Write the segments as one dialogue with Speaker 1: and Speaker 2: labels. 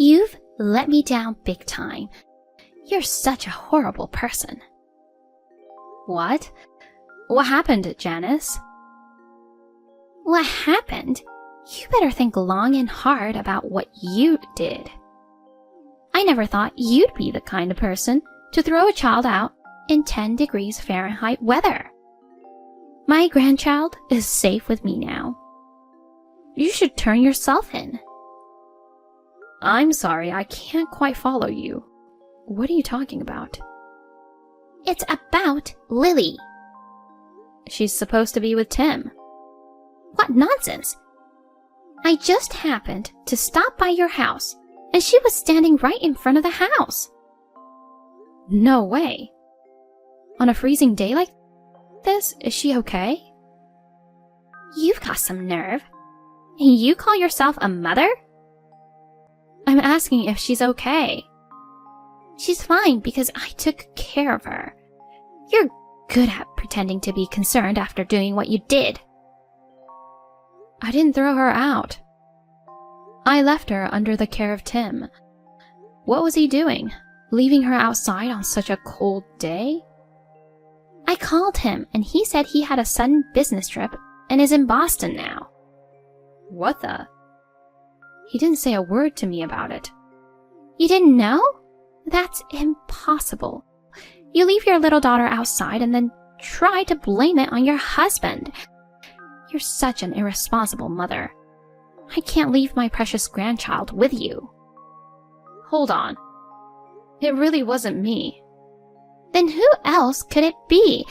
Speaker 1: You've let me down big time. You're such a horrible person.
Speaker 2: What? What happened, Janice?
Speaker 1: What happened? You better think long and hard about what you did. I never thought you'd be the kind of person to throw a child out in 10 degrees Fahrenheit weather. My grandchild is safe with me now. You should turn yourself in.
Speaker 2: I'm sorry, I can't quite follow you. What are you talking about?
Speaker 1: It's about Lily.
Speaker 2: She's supposed to be with Tim.
Speaker 1: What nonsense! I just happened to stop by your house, and she was standing right in front of the house.
Speaker 2: No way. On a freezing day like this, is she okay?
Speaker 1: You've got some nerve. And you call yourself a mother?
Speaker 2: I'm asking if she's okay.
Speaker 1: She's fine because I took care of her. You're good at pretending to be concerned after doing what you did.
Speaker 2: I didn't throw her out. I left her under the care of Tim. What was he doing? Leaving her outside on such a cold day?
Speaker 1: I called him and he said he had a sudden business trip and is in Boston now.
Speaker 2: What the? He didn't say a word to me about it.
Speaker 1: You didn't know? That's impossible. You leave your little daughter outside and then try to blame it on your husband. You're such an irresponsible mother. I can't leave my precious grandchild with you.
Speaker 2: Hold on. It really wasn't me.
Speaker 1: Then who else could it be?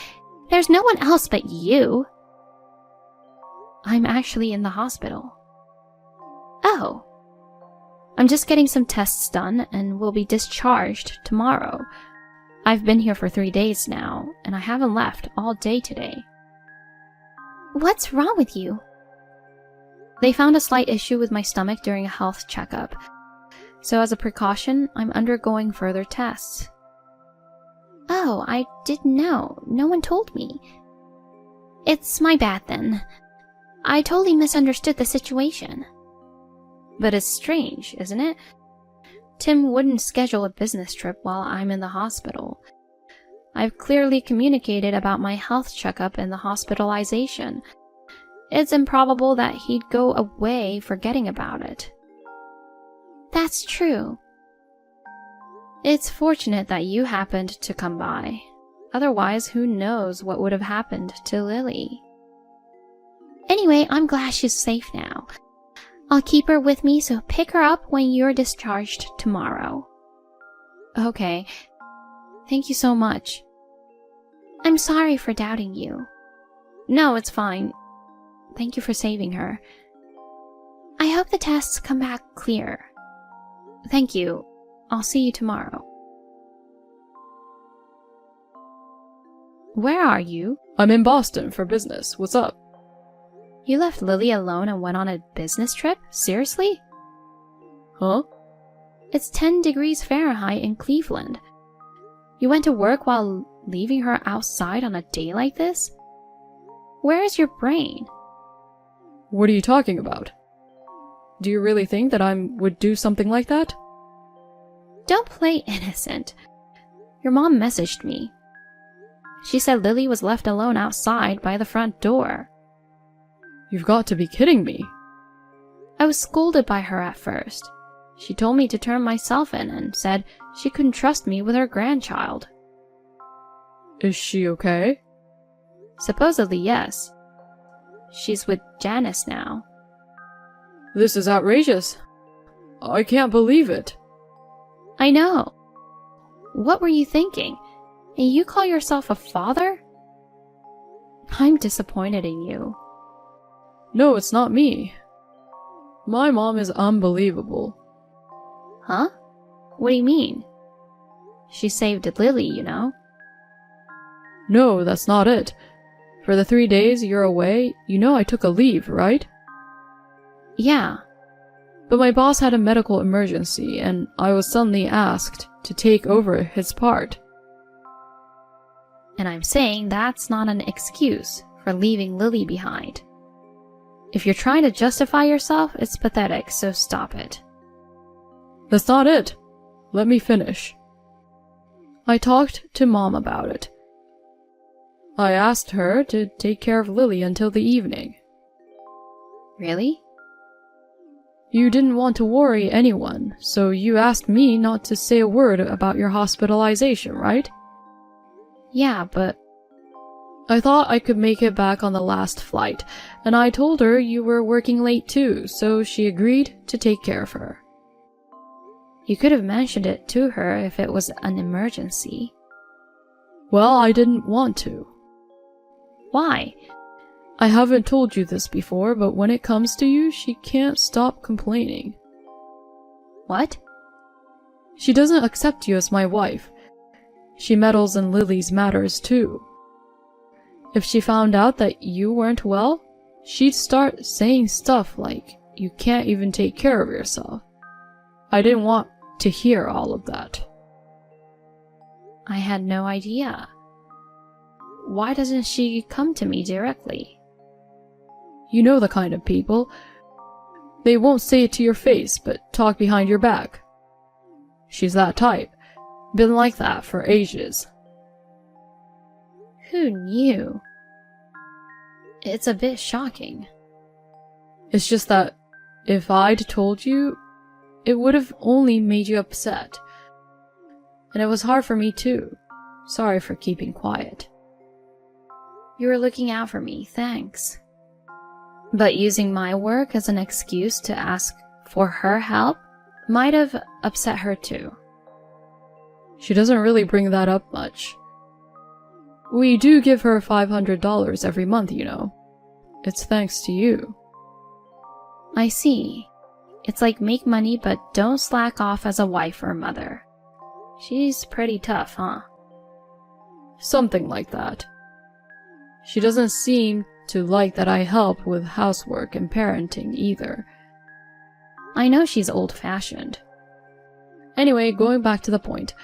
Speaker 1: There's no one else but you.
Speaker 2: I'm actually in the hospital.
Speaker 1: Oh.
Speaker 2: I'm just getting some tests done and will be discharged tomorrow. I've been here for 3 days now, and I haven't left all day today.
Speaker 1: What's wrong with you?
Speaker 2: They found a slight issue with my stomach during a health checkup. So as a precaution, I'm undergoing further tests.
Speaker 1: Oh, I didn't know. No one told me. It's my bad then. I totally misunderstood the situation.
Speaker 2: But it's strange, isn't it? Tim wouldn't schedule a business trip while I'm in the hospital. I've clearly communicated about my health checkup and the hospitalization. It's improbable that he'd go away forgetting about it.
Speaker 1: That's true.
Speaker 2: It's fortunate that you happened to come by. Otherwise, who knows what would have happened to Lily.
Speaker 1: Anyway, I'm glad she's safe now. I'll keep her with me, so pick her up when you're discharged tomorrow.
Speaker 2: Okay. Thank you so much.
Speaker 1: I'm sorry for doubting you.
Speaker 2: No, it's fine. Thank you for saving her.
Speaker 1: I hope the tests come back clear.
Speaker 2: Thank you. I'll see you tomorrow. Where are you?
Speaker 3: I'm in Boston for business. What's up?
Speaker 2: You left Lily alone and went on a business trip? Seriously?
Speaker 3: Huh?
Speaker 2: It's 10 degrees Fahrenheit in Cleveland. You went to work while leaving her outside on a day like this? Where is your brain?
Speaker 3: What are you talking about? Do you really think that I would do something like that?
Speaker 2: Don't play innocent. Your mom messaged me. She said Lily was left alone outside by the front door.
Speaker 3: You've got to be kidding me.
Speaker 2: I was scolded by her at first. She told me to turn myself in and said she couldn't trust me with her grandchild.
Speaker 3: Is she okay?
Speaker 2: Supposedly, yes. She's with Janice now.
Speaker 3: This is outrageous. I can't believe it.
Speaker 2: I know. What were you thinking? And you call yourself a father? I'm disappointed in you.
Speaker 3: No, it's not me. My mom is unbelievable.
Speaker 2: Huh? What do you mean? She saved Lily, you know.
Speaker 3: No, that's not it. For the 3 days you're away, you know I took a leave, right?
Speaker 2: Yeah.
Speaker 3: But my boss had a medical emergency, and I was suddenly asked to take over his part.
Speaker 2: And I'm saying that's not an excuse for leaving Lily behind. If you're trying to justify yourself, it's pathetic, so stop it.
Speaker 3: That's not it. Let me finish. I talked to Mom about it. I asked her to take care of Lily until the evening.
Speaker 2: Really?
Speaker 3: You didn't want to worry anyone, so you asked me not to say a word about your hospitalization, right?
Speaker 2: Yeah, but
Speaker 3: I thought I could make it back on the last flight, and I told her you were working late too, so she agreed to take care of her.
Speaker 2: you could have mentioned it to her if it was an emergency.
Speaker 3: Well, I didn't want to.
Speaker 2: Why?
Speaker 3: I haven't told you this before, but when it comes to you, she can't stop complaining.
Speaker 2: What?
Speaker 3: She doesn't accept you as my wife. She meddles in Lily's matters too. If she found out that you weren't well, she'd start saying stuff like, you can't even take care of yourself. I didn't want to hear all of that.
Speaker 2: I had no idea. Why doesn't she come to me directly?
Speaker 3: You know the kind of people. They won't say it to your face, but talk behind your back. She's that type. Been like that for ages.
Speaker 2: Who knew? It's a bit shocking.
Speaker 3: It's just that if I'd told you, it would have only made you upset. And it was hard for me too. Sorry for keeping quiet.
Speaker 2: You were looking out for me, thanks. But using my work as an excuse to ask for her help might have upset her too.
Speaker 3: She doesn't really bring that up much. We do give her $500 every month, you know. It's thanks to you.
Speaker 2: I see. It's like make money but don't slack off as a wife or mother. She's pretty tough, huh?
Speaker 3: Something like that. She doesn't seem to like that I help with housework and parenting either.
Speaker 2: I know she's old-fashioned.
Speaker 3: Anyway, going back to the point.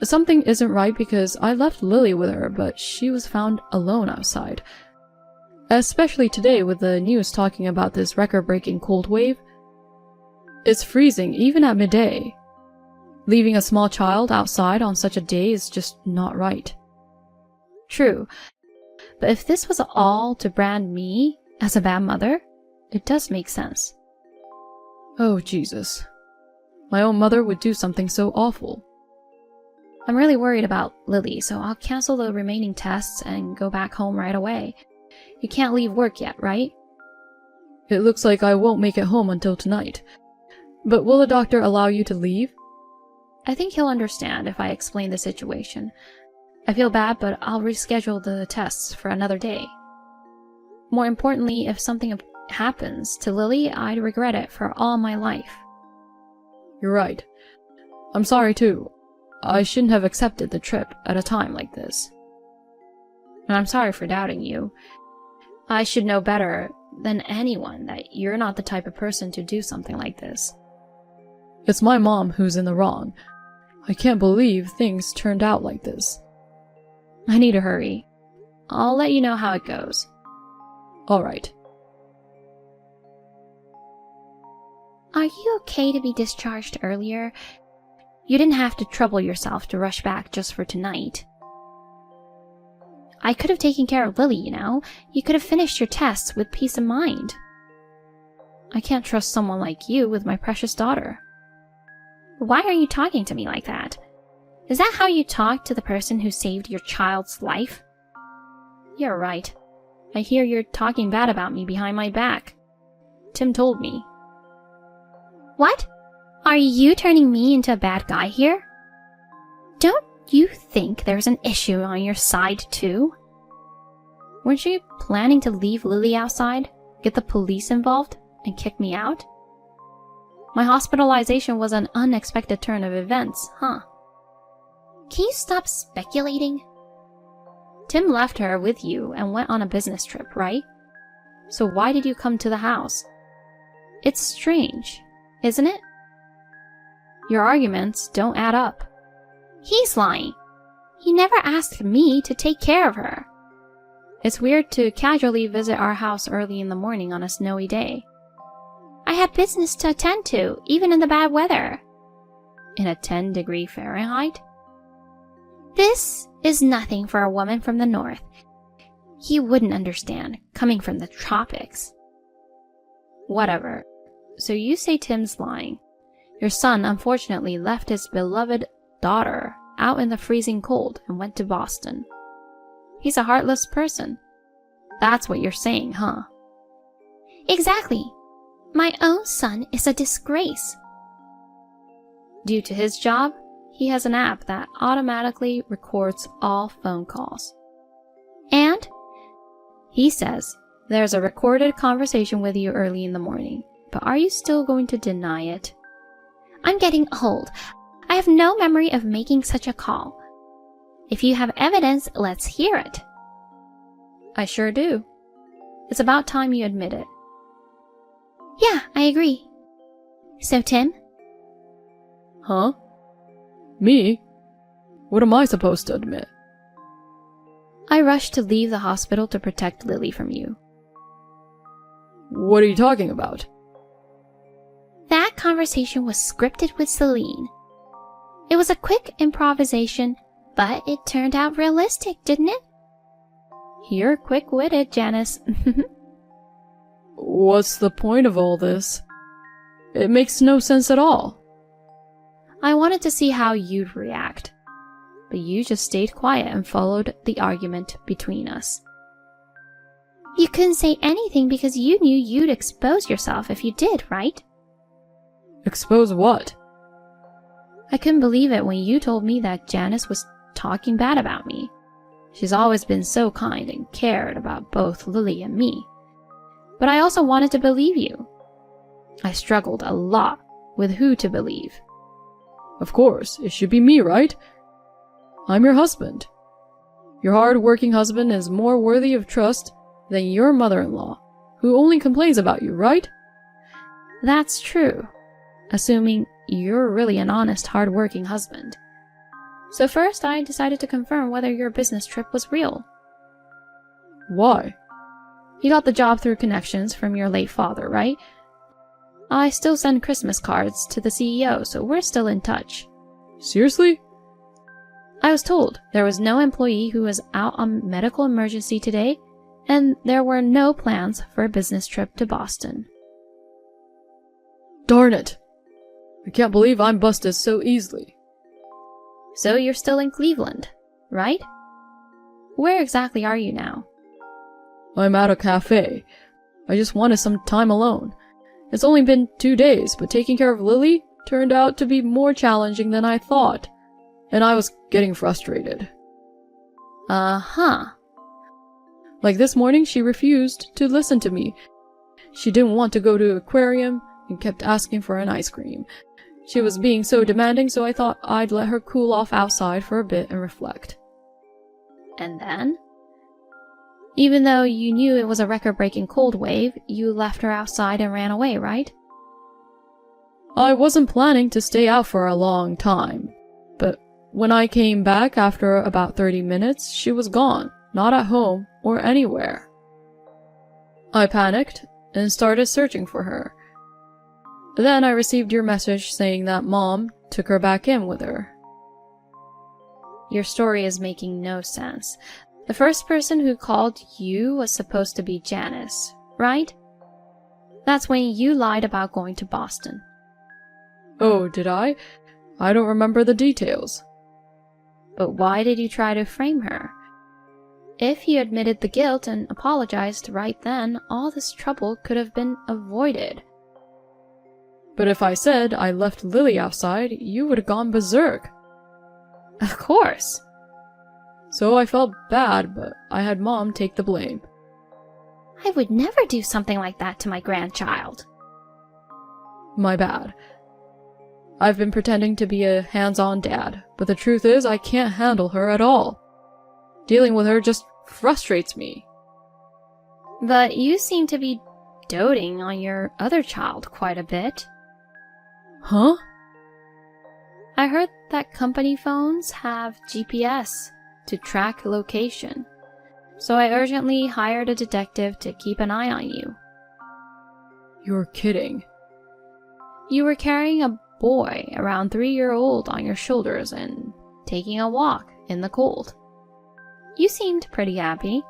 Speaker 3: Something isn't right because I left Lily with her, but she was found alone outside. Especially today with the news talking about this record-breaking cold wave. It's freezing even at midday. Leaving a small child outside on such a day is just not right.
Speaker 2: True. But if this was all to brand me as a bad mother, it does make sense.
Speaker 3: Oh, Jesus. My own mother would do something so awful.
Speaker 2: I'm really worried about Lily, so I'll cancel the remaining tests and go back home right away. You can't leave work yet, right?
Speaker 3: It looks like I won't make it home until tonight. But will the doctor allow you to leave?
Speaker 2: I think he'll understand if I explain the situation. I feel bad, but I'll reschedule the tests for another day. More importantly, if something happens to Lily, I'd regret it for all my life.
Speaker 3: You're right. I'm sorry too. I shouldn't have accepted the trip at a time like this.
Speaker 2: And I'm sorry for doubting you. I should know better than anyone that you're not the type of person to do something like this.
Speaker 3: It's my mom who's in the wrong. I can't believe things turned out like this.
Speaker 2: I need to hurry. I'll let you know how it goes.
Speaker 3: All right.
Speaker 1: Are you okay to be discharged earlier? You didn't have to trouble yourself to rush back just for tonight. I could have taken care of Lily, you know. You could have finished your tests with peace of mind.
Speaker 2: I can't trust someone like you with my precious daughter.
Speaker 1: Why are you talking to me like that? Is that how you talk to the person who saved your child's life?
Speaker 2: You're right. I hear you're talking bad about me behind my back. Tim told me.
Speaker 1: What? Are you turning me into a bad guy here? Don't you think there's an issue on your side too?
Speaker 2: Weren't you planning to leave Lily outside, get the police involved, and kick me out? My hospitalization was an unexpected turn of events, huh?
Speaker 1: Can you stop speculating?
Speaker 2: Tim left her with you and went on a business trip, right? So why did you come to the house? It's strange, isn't it? Your arguments don't add up.
Speaker 1: He's lying. He never asked me to take care of her.
Speaker 2: It's weird to casually visit our house early in the morning on a snowy day.
Speaker 1: I had business to attend to, even in the bad weather.
Speaker 2: in a 10-degree Fahrenheit?
Speaker 1: This is nothing for a woman from the north. You wouldn't understand, coming from the tropics.
Speaker 2: Whatever. So you say Tim's lying. Your son unfortunately left his beloved daughter out in the freezing cold and went to Boston. He's a heartless person. That's what you're saying, huh?
Speaker 1: Exactly. My own son is a disgrace.
Speaker 2: Due to his job, he has an app that automatically records all phone calls.
Speaker 1: And?
Speaker 2: He says there's a recorded conversation with you early in the morning, but are you still going to deny it?
Speaker 1: I'm getting old. I have no memory of making such a call. If you have evidence, let's hear it.
Speaker 2: I sure do. It's about time you admit it.
Speaker 1: Yeah, I agree. So, Tim?
Speaker 3: Huh? Me? What am I supposed to admit?
Speaker 2: I rushed to leave the hospital to protect Lily from you.
Speaker 3: What are you talking about?
Speaker 1: That conversation was scripted with Celine. It was a quick improvisation, but it turned out realistic, didn't it?
Speaker 2: You're quick-witted, Janice.
Speaker 3: What's the point of all this? It makes no sense at all.
Speaker 2: I wanted to see how you'd react, but you just stayed quiet and followed the argument between us.
Speaker 1: You couldn't say anything because you knew you'd expose yourself if you did, right?
Speaker 3: Expose what?
Speaker 2: I couldn't believe it when you told me that Janice was talking bad about me. She's always been so kind and cared about both Lily and me. But I also wanted to believe you. I struggled a lot with who to believe.
Speaker 3: Of course, it should be me, right? I'm your husband. Your hard-working husband is more worthy of trust than your mother-in-law, who only complains about you, right?
Speaker 2: That's true, assuming you're really an honest, hard-working husband. So first, I decided to confirm whether your business trip was real.
Speaker 3: Why?
Speaker 2: You got the job through connections from your late father, right? I still send Christmas cards to the CEO, so we're still in touch.
Speaker 3: Seriously?
Speaker 2: I was told there was no employee who was out on medical emergency today, and there were no plans for a business trip to Boston.
Speaker 3: Darn it! I can't believe I'm busted so easily.
Speaker 2: So you're still in Cleveland, right? Where exactly are you now?
Speaker 3: I'm at a cafe. I just wanted some time alone. It's only been 2 days, but taking care of Lily turned out to be more challenging than I thought, and I was getting frustrated.
Speaker 2: Uh-huh.
Speaker 3: Like this morning, she refused to listen to me. She didn't want to go to the aquarium and kept asking for an ice cream. She was being so demanding, so I thought I'd let her cool off outside for a bit and reflect.
Speaker 2: And then? Even though you knew it was a record-breaking cold wave, you left her outside and ran away, right?
Speaker 3: I wasn't planning to stay out for a long time, but when I came back after about 30 minutes, she was gone, not at home or anywhere. I panicked and started searching for her. Then I received your message saying that Mom took her back in with her.
Speaker 2: Your story is making no sense. The first person who called you was supposed to be Janice, right? That's when you lied about going to Boston.
Speaker 3: Oh, did I? I don't remember the details.
Speaker 2: But why did you try to frame her? If you admitted the guilt and apologized right then, all this trouble could have been avoided.
Speaker 3: But if I said I left Lily outside, you would have gone berserk.
Speaker 2: Of course.
Speaker 3: So I felt bad, but I had Mom take the blame.
Speaker 1: I would never do something like that to my grandchild.
Speaker 3: My bad. I've been pretending to be a hands-on dad, but the truth is I can't handle her at all. Dealing with her just frustrates me.
Speaker 2: But you seem to be doting on your other child quite a bit.
Speaker 3: Huh?
Speaker 2: I heard that company phones have GPS to track location, so I urgently hired a detective to keep an eye on you.
Speaker 3: You're kidding.
Speaker 2: You were carrying a boy around 3-year-old on your shoulders and taking a walk in the cold. You seemed pretty happy.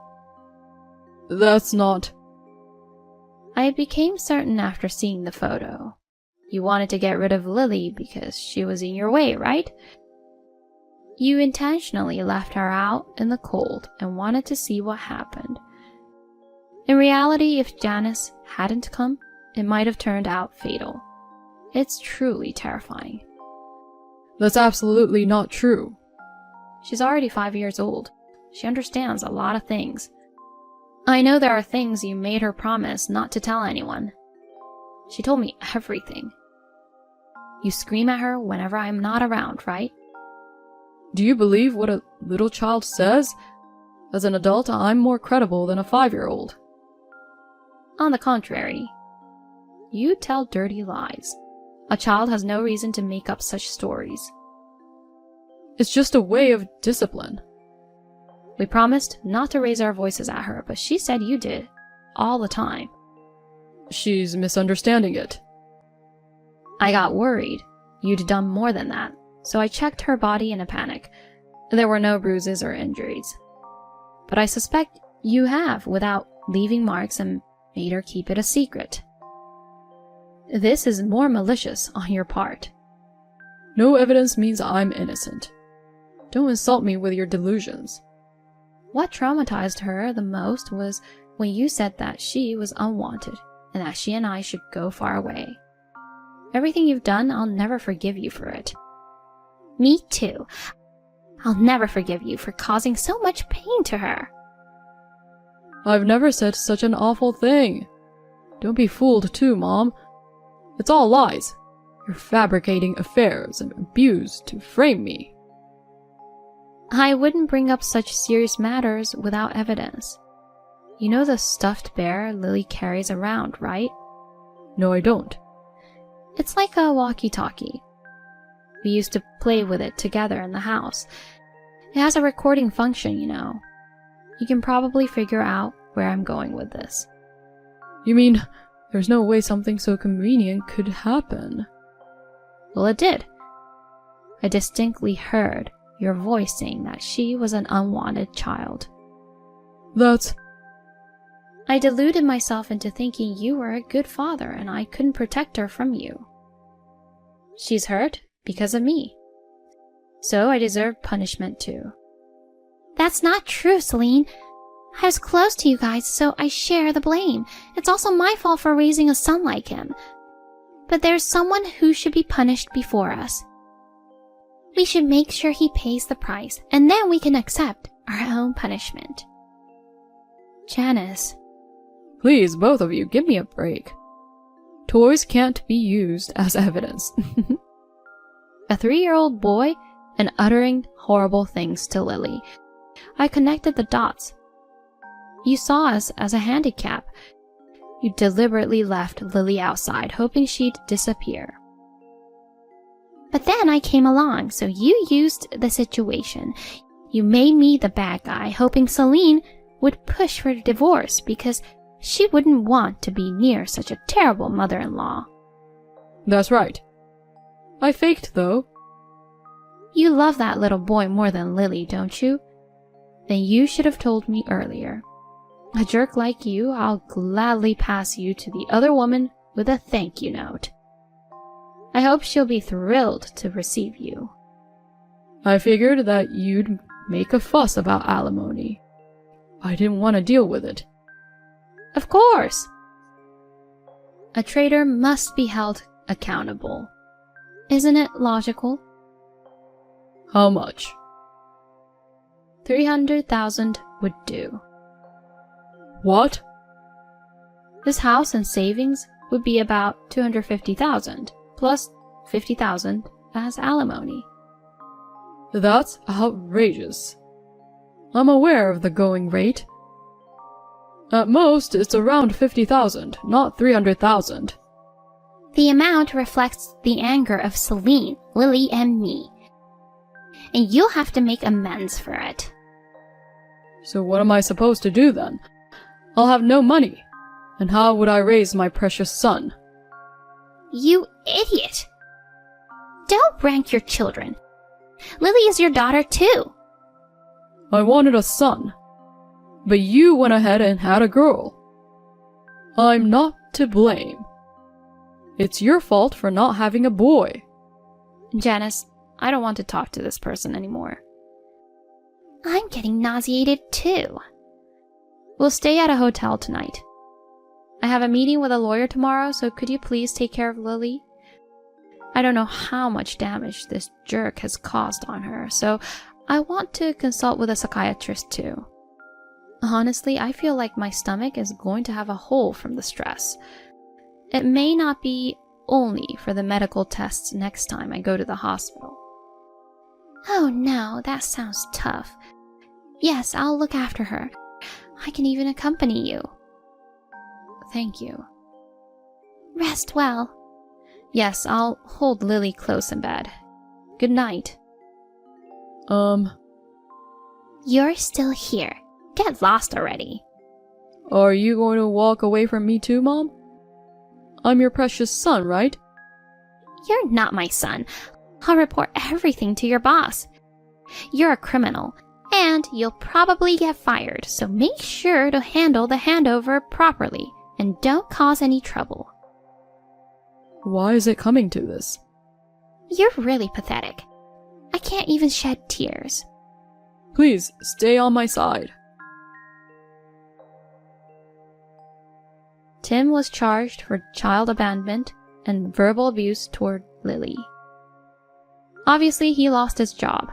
Speaker 3: That's not...
Speaker 2: I became certain after seeing the photo. You wanted to get rid of Lily because she was in your way, right? You intentionally left her out in the cold and wanted to see what happened. In reality, if Janice hadn't come, it might have turned out fatal. It's truly terrifying.
Speaker 3: That's absolutely not true.
Speaker 2: She's already 5 years old. She understands a lot of things. I know there are things you made her promise not to tell anyone. She told me everything. You scream at her whenever I'm not around, right?
Speaker 3: Do you believe what a little child says? As an adult, I'm more credible than a 5-year-old.
Speaker 2: On the contrary, you tell dirty lies. A child has no reason to make up such stories.
Speaker 3: It's just a way of discipline.
Speaker 2: We promised not to raise our voices at her, but she said you did, all the time.
Speaker 3: She's misunderstanding it.
Speaker 2: I got worried. You'd done more than that, so I checked her body in a panic. There were no bruises or injuries. But I suspect you have, without leaving marks, and made her keep it a secret. This is more malicious on your part.
Speaker 3: No evidence means I'm innocent. Don't insult me with your delusions.
Speaker 2: What traumatized her the most was when you said that she was unwanted and that she and I should go far away. Everything you've done, I'll never forgive you for it. Me too. I'll never forgive you for causing so much pain to her.
Speaker 3: I've never said such an awful thing. Don't be fooled too, Mom. It's all lies. You're fabricating affairs and abuse to frame me.
Speaker 2: I wouldn't bring up such serious matters without evidence. You know the stuffed bear Lily carries around, right?
Speaker 3: No, I don't.
Speaker 2: It's like a walkie-talkie. We used to play with it together in the house. It has a recording function, you know. You can probably figure out where I'm going with this.
Speaker 3: You mean there's no way something so convenient could happen?
Speaker 2: Well, it did. I distinctly heard your voice saying that she was an unwanted child.
Speaker 3: That's...
Speaker 2: I deluded myself into thinking you were a good father and I couldn't protect her from you. She's hurt because of me. So I deserve punishment too. That's not true, Celine. I was close to you guys, so I share the blame. It's also my fault for raising a son like him. But there's someone who should be punished before us. We should make sure he pays the price, and then we can accept our own punishment. Janice.
Speaker 3: Please, both of you, give me a break. Toys can't be used as evidence.
Speaker 2: A 3-year-old boy and uttering horrible things to Lily. I connected the dots. You saw us as a handicap. You deliberately left Lily outside, hoping she'd disappear. But then I came along, so you used the situation. You made me the bad guy, hoping Celine would push for divorce because she wouldn't want to be near such a terrible mother-in-law.
Speaker 3: That's right. I faked, though.
Speaker 2: You love that little boy more than Lily, don't you? Then you should have told me earlier. A jerk like you, I'll gladly pass you to the other woman with a thank you note. I hope she'll be thrilled to receive you.
Speaker 3: I figured that you'd make a fuss about alimony. I didn't want to deal with it.
Speaker 2: Of course! A traitor must be held accountable. Isn't it logical?
Speaker 3: How much?
Speaker 2: 300,000 would do.
Speaker 3: What?
Speaker 2: This house and savings would be about 250,000, plus 50,000 as alimony.
Speaker 3: That's outrageous. I'm aware of the going rate. At most, it's around 50,000, not 300,000.
Speaker 1: The amount reflects the anger of Celine, Lily, and me. And you'll have to make amends for it.
Speaker 3: So what am I supposed to do then? I'll have no money. And how would I raise my precious son?
Speaker 1: You idiot! Don't rank your children. Lily is your daughter too.
Speaker 3: I wanted a son, but you went ahead and had a girl. I'm not to blame. It's your fault for not having a boy.
Speaker 2: Janice, I don't want to talk to this person anymore.
Speaker 1: I'm getting nauseated too.
Speaker 2: We'll stay at a hotel tonight. I have a meeting with a lawyer tomorrow, so could you please take care of Lily? I don't know how much damage this jerk has caused on her, so I want to consult with a psychiatrist too. Honestly, I feel like my stomach is going to have a hole from the stress. It may not be only for the medical tests next time I go to the hospital.
Speaker 1: Oh no, that sounds tough. Yes, I'll look after her. I can even accompany you.
Speaker 2: Thank you.
Speaker 1: Rest well.
Speaker 2: Yes, I'll hold Lily close in bed. Good night.
Speaker 1: You're still here. Get lost already.
Speaker 3: Are you going to walk away from me too, Mom? I'm your precious son, right?
Speaker 1: You're not my son. I'll report everything to your boss. You're a criminal, and you'll probably get fired, so make sure to handle the handover properly, and don't cause any trouble.
Speaker 3: Why is it coming to this?
Speaker 1: You're really pathetic. I can't even shed tears.
Speaker 3: Please, stay on my side.
Speaker 2: Tim was charged for child abandonment and verbal abuse toward Lily. Obviously, he lost his job.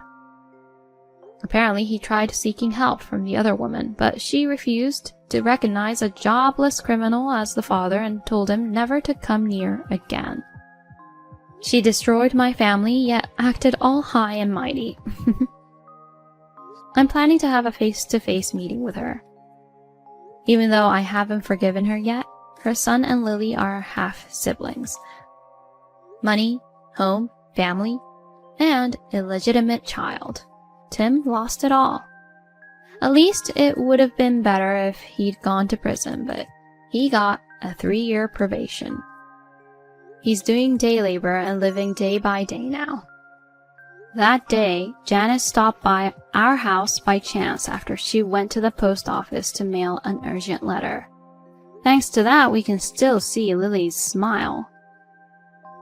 Speaker 2: Apparently, he tried seeking help from the other woman, but she refused to recognize a jobless criminal as the father and told him never to come near again. She destroyed my family, yet acted all high and mighty. I'm planning to have a face-to-face meeting with her. Even though I haven't forgiven her yet, her son and Lily are half-siblings. Money, home, family, and illegitimate child. Tim lost it all. At least it would have been better if he'd gone to prison, but he got a 3-year probation. He's doing day labor and living day by day now. That day, Janice stopped by our house by chance after she went to the post office to mail an urgent letter. Thanks to that, we can still see Lily's smile.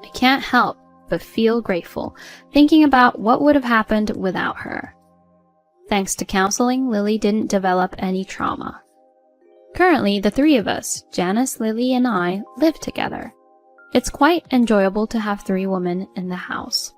Speaker 2: I can't help but feel grateful, thinking about what would have happened without her. Thanks to counseling, Lily didn't develop any trauma. Currently, the 3 of us, Janice, Lily, and I, live together. It's quite enjoyable to have 3 women in the house.